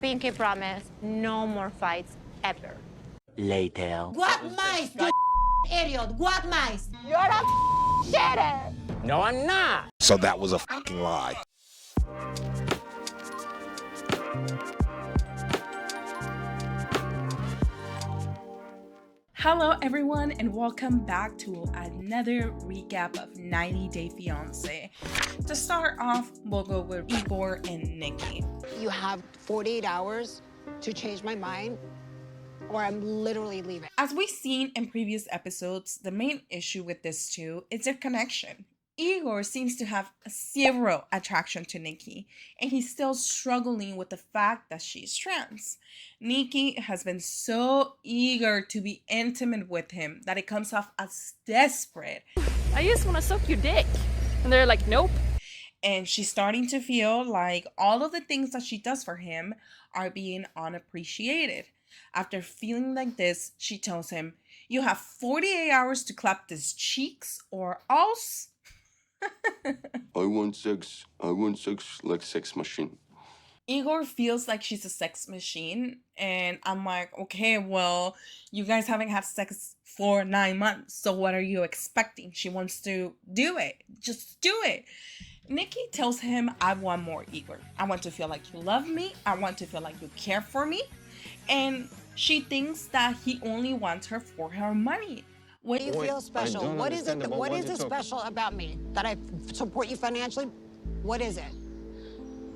Pinky promise, no more fights ever. Later. What mice, you idiot? What mice? You're a shitter! No, I'm not. So that was a fucking lie. Hello everyone and welcome back to another recap of 90 Day Fiancé. To start off, we'll go with Igor and Nikki. You have 48 hours to change my mind or I'm literally leaving. As we've seen in previous episodes, the main issue with this two is their connection. Igor seems to have zero attraction to Nikki, and he's still struggling with the fact that she's trans. Nikki has been so eager to be intimate with him that it comes off as desperate. I just want to suck your dick. And they're like, nope. And she's starting to feel like all of the things that she does for him are being unappreciated. After feeling like this, she tells him, "You have 48 hours to clap his cheeks or else." I want sex like sex machine. Igor feels like she's a sex machine, and I'm like, okay, well, you guys haven't had sex for 9 months, so what are you expecting? She wants to do it. Just do it. Nikki tells him, I want more, Igor. I want to feel like you love me. I want to feel like you care for me. And she thinks that he only wants her for her money. Do you feel special? What is it? What is it special about me? That I support you financially? What is it?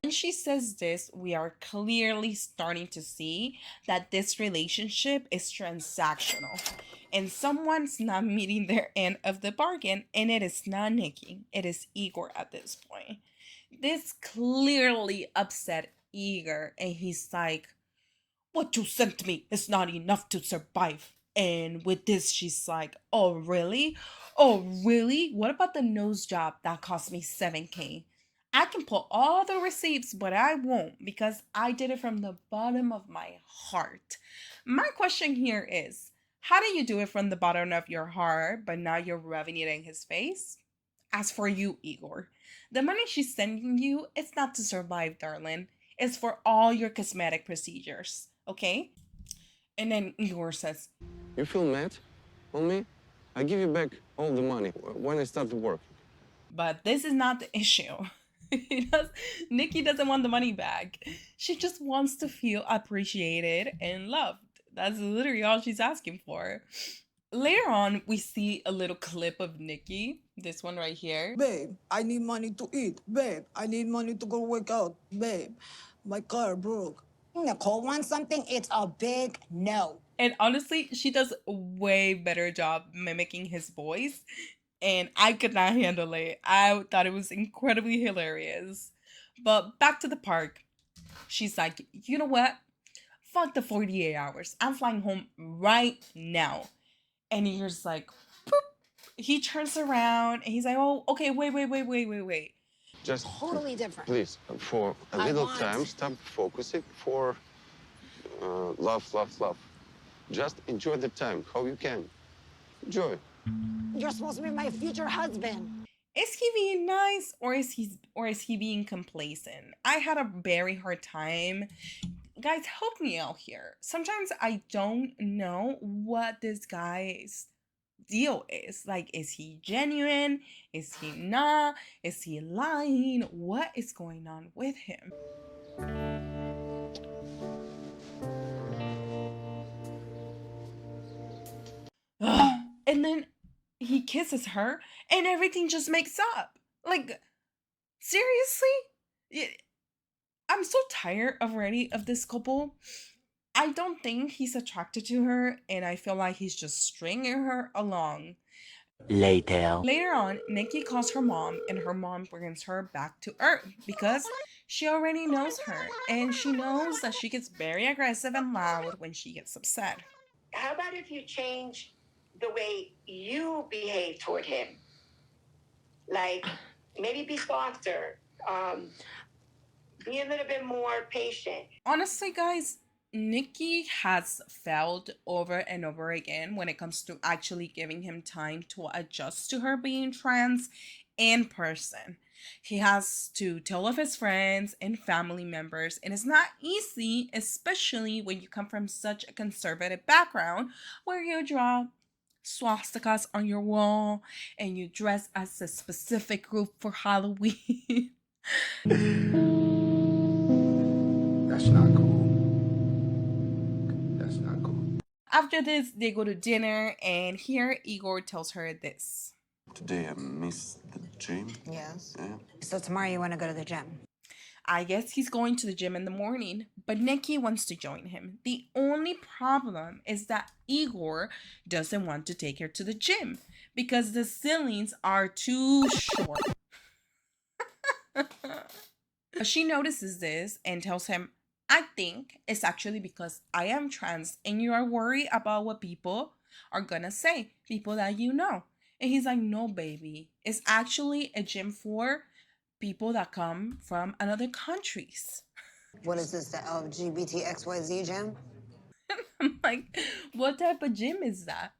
When she says this, we are clearly starting to see that this relationship is transactional and someone's not meeting their end of the bargain, and it is not Nikki, it is Igor at this point. This clearly upset Igor, and he's like, what you sent me is not enough to survive. And with this, she's like, oh, really? Oh, really? What about the nose job that cost me $7,000? I can put all the receipts, but I won't because I did it from the bottom of my heart. My question here is, how do you do it from the bottom of your heart, but now you're rubbing it in his face? As for you, Igor, the money she's sending you, it's not to survive, darling. It's for all your cosmetic procedures, okay? And then Igor says, You feel mad on me? I give you back all the money when I start to work. but this is not the issue. Nikki doesn't want the money back. She just wants to feel appreciated and loved. That's literally all she's asking for. Later on, we see a little clip of Nikki, this one right here. Babe, I need money to eat. Babe, I need money to go work out. Babe, my car broke. Nicole wants something, it's a big no. And honestly, she does a way better job mimicking his voice. And I could not handle it. I thought it was incredibly hilarious. But back to the park. She's like, you know what? Fuck the 48 hours. I'm flying home right now. And Igor's like, poop. He turns around and he's like, oh, okay, wait. Just Totally different. please, for a little time, stop focusing for love. Just enjoy the time, how you can. Enjoy. You're supposed to be my future husband. Is he being nice or is he being complacent? I had a very hard time. Guys, help me out here. Sometimes I don't know what this guy's deal is. Like, is he genuine? Is he not? Is he lying? What is going on with him? And then he kisses her and everything just makes up. Like, seriously? I'm so tired already of this couple. I don't think he's attracted to her, and I feel like he's just stringing her along. Later. Later on, Nikki calls her mom, and her mom brings her back to Earth because she already knows her, and she knows that she gets very aggressive and loud when she gets upset. How about if you change the way you behave toward him? Like, maybe be softer, be a little bit more patient. Honestly, guys, Nikki has failed over and over again when it comes to actually giving him time to adjust to her being trans in person. He has to tell off his friends and family members, and it's not easy, especially when you come from such a conservative background where you draw swastikas on your wall and you dress as a specific group for Halloween. That's not cool. That's not cool. After this, they go to dinner, and here Igor tells her this. Today I missed the gym. Yes. Yeah. So tomorrow you want to go to the gym? I guess he's going to the gym in the morning, but Nikki wants to join him. The only problem is that Igor doesn't want to take her to the gym because the ceilings are too short. She notices this and tells him, I think it's actually because I am trans and you are worried about what people are gonna say, people that you know. And he's like, no, baby, it's actually a gym for people that come from other countries. What is this, the LGBTXYZ gym? I'm like, what type of gym is that?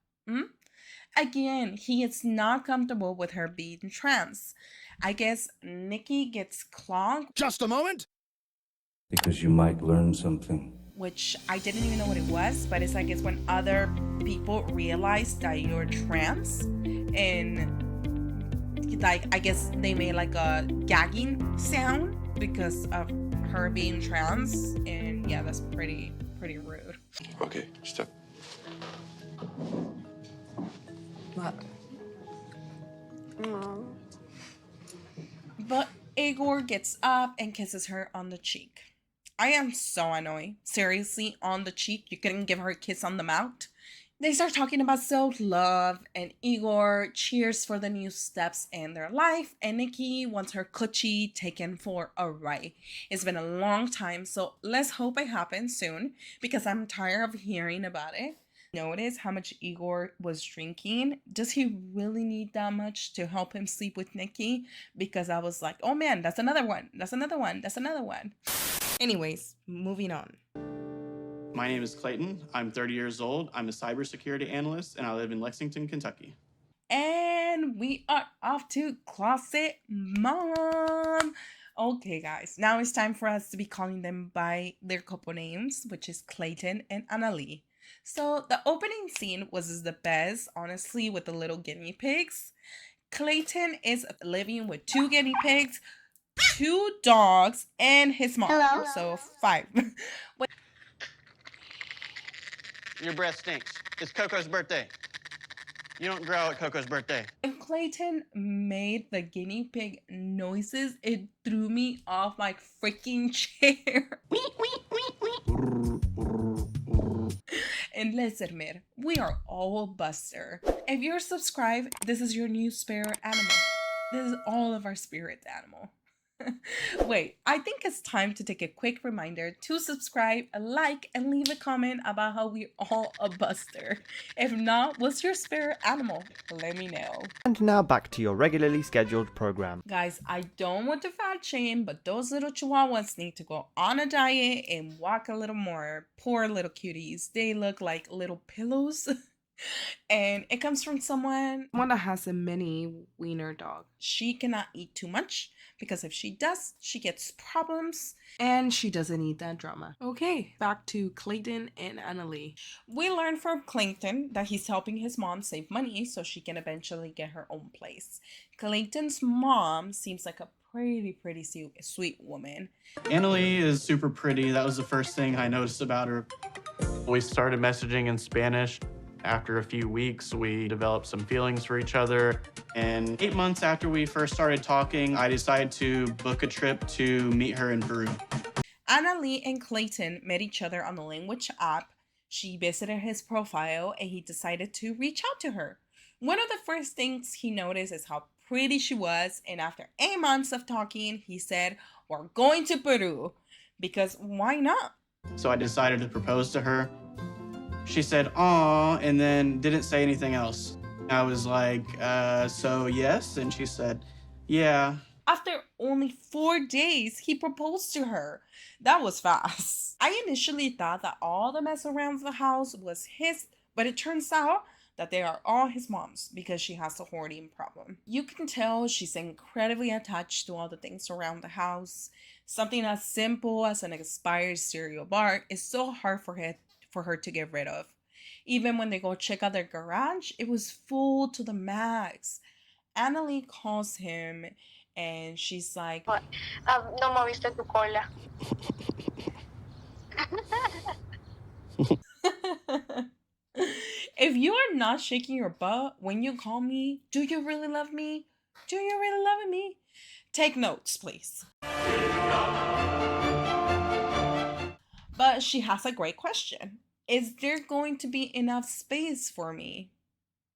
Again, he is not comfortable with her being trans. I guess Nikki gets clogged. Just a moment. Because you might learn something. Which I didn't even know what it was, but it's like it's when other people realize that you're trans, and like I guess they made like a gagging sound because of her being trans, and yeah, that's pretty rude. Okay, stop. What? But Igor gets up and kisses her on the cheek. I am so annoyed. Seriously, on the cheek? You couldn't give her a kiss on the mouth? They start talking about self-love, and Igor cheers for the new steps in their life, and Nikki wants her coochie taken for a ride. It's been a long time, so let's hope it happens soon, because I'm tired of hearing about it. Notice how much Igor was drinking. Does he really need that much to help him sleep with Nikki? Because I was like, oh man, that's another one. That's another one. That's another one. Anyways, moving on. My name is Clayton. I'm 30 years old. I'm a cybersecurity analyst, and I live in Lexington, Kentucky. And we are off to Closet Mom. Okay, guys, now it's time for us to be calling them by their couple names, which is Clayton and Annalie. So the opening scene was the best, honestly, with the little guinea pigs. Clayton is living with 2 guinea pigs, 2 dogs, and his mom. Hello? So 5. Your breath stinks. It's Coco's birthday. You don't growl at Coco's birthday. When Clayton made the guinea pig noises, it threw me off my freaking chair. And let's admit, we are all Buster. If you're subscribed, this is your new spirit animal. This is all of our spirit animal. Wait, I think it's time to take a quick reminder to subscribe, like, and leave a comment about how we're all a Buster. If not, what's your spirit animal? Let me know. And now back to your regularly scheduled program. Guys, I don't want to fat shame, but those little chihuahuas need to go on a diet and walk a little more. Poor little cuties. They look like little pillows. And it comes from someone that has a mini wiener dog. She cannot eat too much because if she does, she gets problems and she doesn't need that drama. Okay, back to Clayton and Annalie. We learned from Clayton that he's helping his mom save money so she can eventually get her own place. Clayton's mom seems like a pretty sweet woman. Annalie is super pretty. That was the first thing I noticed about her. We started messaging in Spanish. After a few weeks, we developed some feelings for each other. And 8 months after we first started talking, I decided to book a trip to meet her in Peru. Annalie and Clayton met each other on the language app. She visited his profile and he decided to reach out to her. One of the first things he noticed is how pretty she was. And after 8 months of talking, he said, we're going to Peru. Because why not? So I decided to propose to her. She said, "Aw," and then didn't say anything else. I was like, so yes? And she said, yeah. After only 4 days, he proposed to her. That was fast. I initially thought that all the mess around the house was his, but it turns out that they are all his mom's because she has a hoarding problem. You can tell she's incredibly attached to all the things around the house. Something as simple as an expired cereal bar is so hard for her to get rid of. Even when they go check out their garage, it was full to the max. Annalie calls him and she's like, No moviste tu cola. if you are not shaking your butt when you call me, do you really love me? Do you really love me? Take notes, please. But she has a great question. Is there going to be enough space for me?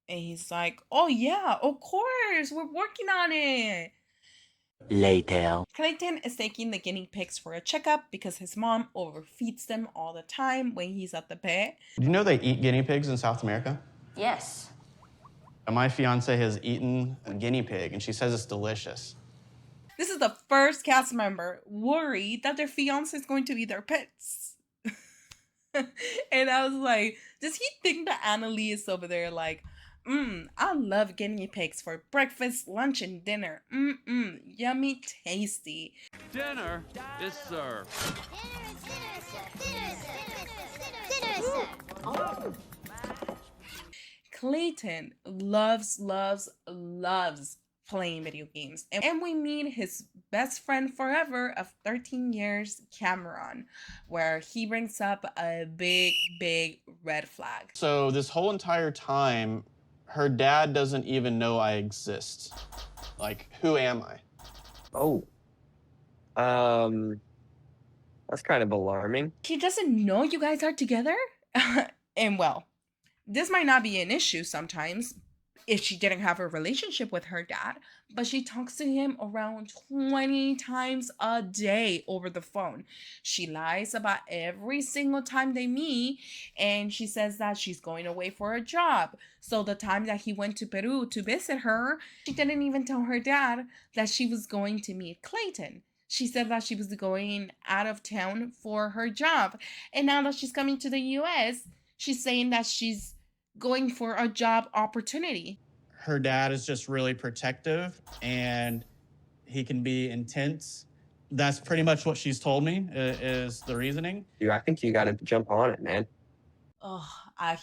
And he's like, oh yeah, of course, we're working on it. Later. Clayton is taking the guinea pigs for a checkup because his mom overfeeds them all the time when he's at the vet. Do you know they eat guinea pigs in South America? Yes. My fiance has eaten a guinea pig, and she says it's delicious. This is the first cast member worried that their fiance is going to eat their pets. And I was like, does he think that Annalie is over there like, I love guinea pigs for breakfast, lunch, and dinner. Yummy, tasty. Dinner is served. Clayton loves playing video games. And we meet his best friend forever of 13 years, Cameron, where he brings up a big red flag. So this whole entire time, her dad doesn't even know I exist. Like, who am I? Oh. That's kind of alarming. He doesn't know you guys are together? And well, this might not be an issue sometimes if she didn't have a relationship with her dad, but she talks to him around 20 times a day over the phone. She lies about every single time they meet, and she says that she's going away for a job. So the time that he went to Peru to visit her, she didn't even tell her dad that she was going to meet Clayton. She said that she was going out of town for her job. And now that she's coming to the US, she's saying that she's going for a job opportunity. Her dad is just really protective, and he can be intense. That's pretty much what she's told me is the reasoning. Dude, I think you got to jump on it, man. Oh,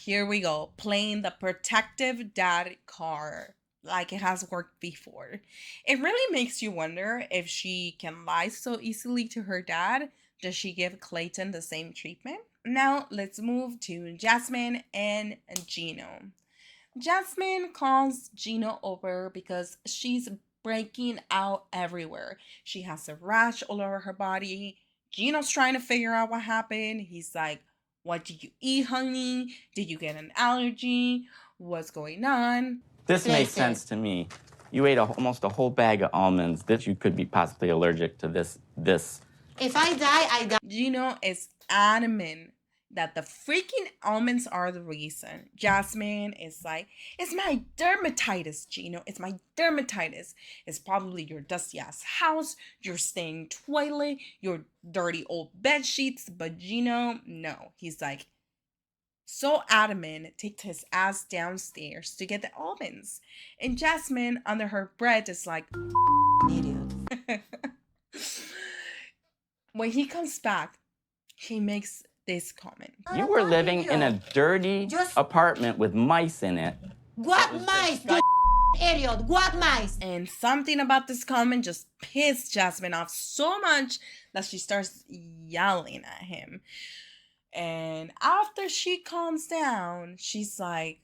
here we go. Playing the protective dad card like it has worked before. It really makes you wonder if she can lie so easily to her dad. Does she give Clayton the same treatment? Now let's move to Jasmine and Gino. Jasmine calls Gino over because she's breaking out everywhere. She has a rash all over her body. Gino's trying to figure out what happened. He's like, what did you eat, honey? Did you get an allergy? What's going on? This makes sense to me. You ate almost a whole bag of almonds. That you could be possibly allergic to this. If I die, I die. Gino is adamant that the freaking almonds are the reason. Jasmine is like, it's my dermatitis, Gino. It's my dermatitis. It's probably your dusty ass house, your stained toilet, your dirty old bed sheets. But Gino, no. He's like, so adamant, takes his ass downstairs to get the almonds. And Jasmine, under her breath, is like, idiot. When he comes back, he makes this comment. You were living in a dirty apartment with mice in it. What mice, you idiot? What mice? And something about this comment just pissed Jasmine off so much that she starts yelling at him. And after she calms down, she's like,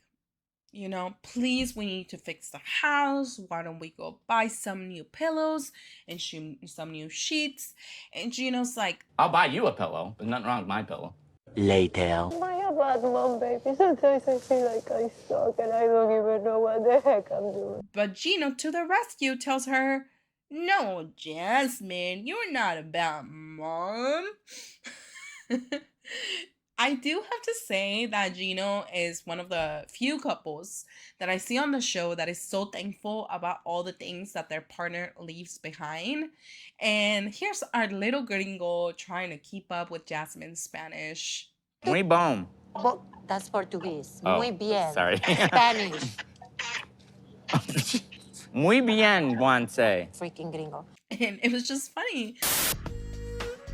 you know, please, we need to fix the house. Why don't we go buy some new pillows and some new sheets? And Gino's like, I'll buy you a pillow. There's nothing wrong with my pillow. Later. Am I a bad mom, baby? Sometimes I feel like I suck and I don't even know what the heck I'm doing. But Gino, to the rescue, tells her, no, Jasmine, you're not a bad mom. I do have to say that Gino is one of the few couples that I see on the show that is so thankful about all the things that their partner leaves behind. And here's our little gringo trying to keep up with Jasmine's Spanish. Muy bon. That's Portuguese. Oh, Muy bien. sorry. Spanish. Muy bien, Juanse. Freaking gringo. And it was just funny.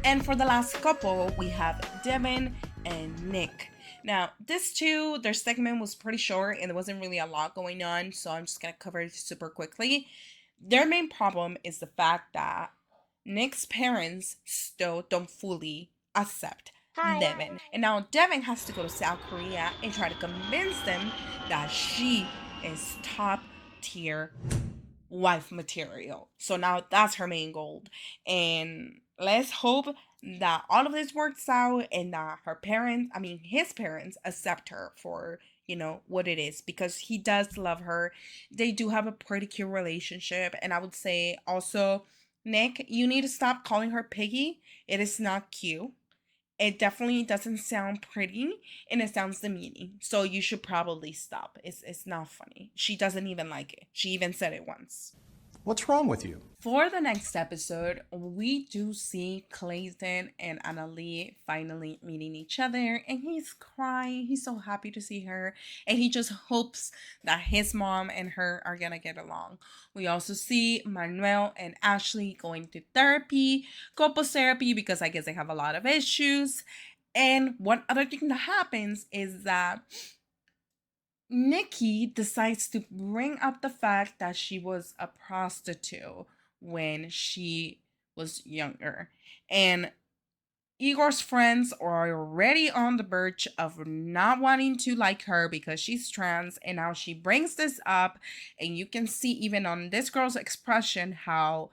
And for the last couple, we have Devin and Nick. Now, this two, their segment was pretty short and there wasn't really a lot going on, so I'm just gonna cover it super quickly. Their main problem is the fact that Nick's parents still don't fully accept Devin. And now Devin has to go to South Korea and try to convince them that she is top tier wife material. So now that's her main goal. And let's hope that all of this works out and that his parents accept her for, what it is, because he does love her. They do have a pretty cute relationship. And I would say also, Nick, you need to stop calling her Piggy. It is not cute. It definitely doesn't sound pretty and it sounds demeaning. So you should probably stop. It's not funny. She doesn't even like it. She even said it once. What's wrong with you? For the next episode, we do see Clayton and Annalie finally meeting each other, and he's crying. He's so happy to see her, and he just hopes that his mom and her are gonna get along. We also see Manuel and Ashley going to therapy, couples therapy, because I guess they have a lot of issues. And one other thing that happens is that Nikki decides to bring up the fact that she was a prostitute when she was younger. And Igor's friends are already on the verge of not wanting to like her because she's trans. And now she brings this up. And you can see even on this girl's expression how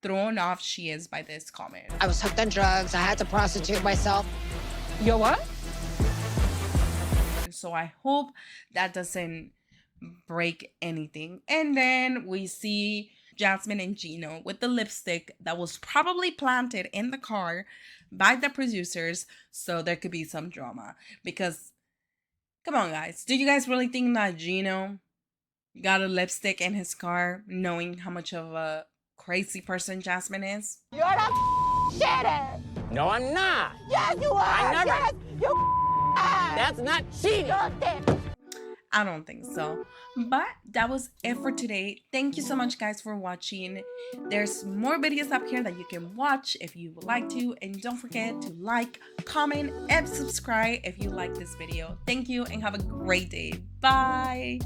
thrown off she is by this comment. I was hooked on drugs. I had to prostitute myself. Yo, what? So I hope that doesn't break anything. And then we see Jasmine and Gino with the lipstick that was probably planted in the car by the producers, so there could be some drama. Because, come on guys, do you guys really think that Gino got a lipstick in his car knowing how much of a crazy person Jasmine is? You're a shitter. No, I'm not. Yes, you are. I never. Yes, you That's not cheating. I don't think so. But that was it for today. Thank you so much guys for watching. There's more videos up here that you can watch if you would like to. And don't forget to like, comment, and subscribe if you like this video. Thank you and have a great day. Bye.